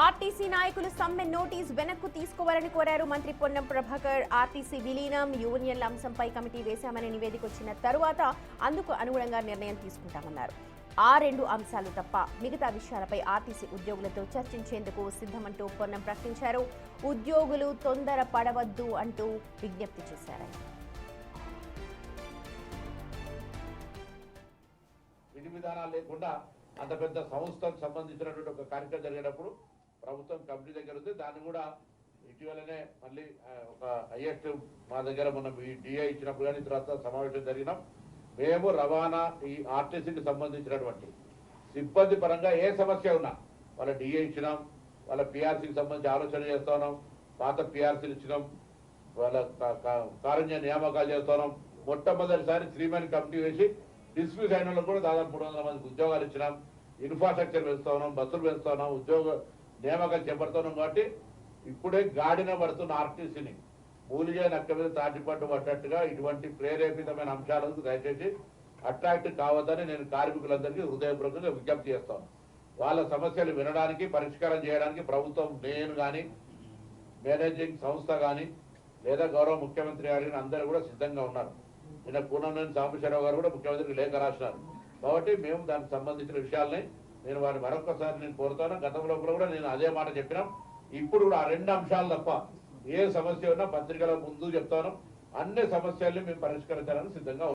RTC నాయకులు సమ్మె notice వెనక్కు తీసుకోవాలని కోరారు మంత్రి పొన్నం ప్రభాకర్. ఆర్టీసీ విలీనం, యూనియన్ల అంశంపై కమిటీ వేశామని నివేదిక వచ్చిన తరువాత అందుకు అనుగుణంగా నిర్ణయం తీసుకుంటామన్నారు. ఆ రెండు అంశాలు తప్ప మిగతా విషయాలపై ఆర్టీసీ ఉద్యోగులతో చర్చించేందుకు సిద్ధమంటూ పొన్నం ప్రకటించారు. ఉద్యోగులు తొందర పడవద్దు అంటూ విజ్ఞప్తి చేశారు. విధి విధానాలు లేకుండా అంత పెద్ద సంస్థకు సంబంధించినటువంటి ఒక కార్యక్రమం జరిగేటప్పుడు ప్రభుత్వం కమిటీ దగ్గర ఉంది. దాన్ని కూడా ఇటీవలనే మళ్ళీ ఒక హైయెస్ట్ మా దగ్గర మనం ఈ డిఐ ఇచ్చినప్పుడు కానీ తర్వాత సమావేశం జరిగినాం. మేము రవాణా ఈ ఆర్టీసీకి సంబంధించినటువంటి సిబ్బంది పరంగా ఏ సమస్య ఉన్నా వాళ్ళ డిఐ ఇచ్చినాం, వాళ్ళ పిఆర్సీకి సంబంధించి ఆలోచన చేస్తా ఉన్నాం, పాత పిఆర్సీలు ఇచ్చినాం, వాళ్ళ కారుణ్య నియామకాలు చేస్తున్నాం. మొట్టమొదటిసారి 3 మెన్ కమిటీ వేసి డిస్మిస్ అయిన వాళ్ళకు కూడా దాదాపు 300 మందికి ఉద్యోగాలు ఇచ్చినాం. ఇన్ఫ్రాస్ట్రక్చర్ పెంచుతా ఉన్నాం, బస్సులు పెంచుతా ఉన్నాం, ఉద్యోగ నియామకాలు చేపడుతున్నాం. కాబట్టి ఇప్పుడే గాడిన పడుతున్న ఆర్టీసీని మూలిగా నక్క మీద తాటిపట్టు పడ్డట్టుగా ఇటువంటి ప్రేరేపితమైన అంశాలకు దయచేసి అట్రాక్ట్ కావద్దని నేను కార్మికులందరికీ హృదయపూర్వకంగా విజ్ఞప్తి చేస్తాను. వాళ్ళ సమస్యలు వినడానికి, పరిష్కారం చేయడానికి ప్రభుత్వం, నేను కానీ, మేనేజింగ్ సంస్థ కానీ లేదా గౌరవ ముఖ్యమంత్రి గారిని అందరూ కూడా సిద్ధంగా ఉన్నారు. నిన్న కూనంనేని సాంబశివరావు గారు కూడా ముఖ్యమంత్రికి లేఖ రాసినారు. కాబట్టి మేము దానికి సంబంధించిన విషయాల్ని నేను వారిని మరొకసారి నేను కోరుతాను. గతంలో కూడా నేను అదే మాట చెప్పినాం. ఇప్పుడు కూడా ఆ 2 అంశాలు తప్ప ఏ సమస్య ఉన్నా పత్రికల ముందు చెప్తాను. అన్ని సమస్యల్ని మేము పరిష్కరించాలని సిద్ధంగా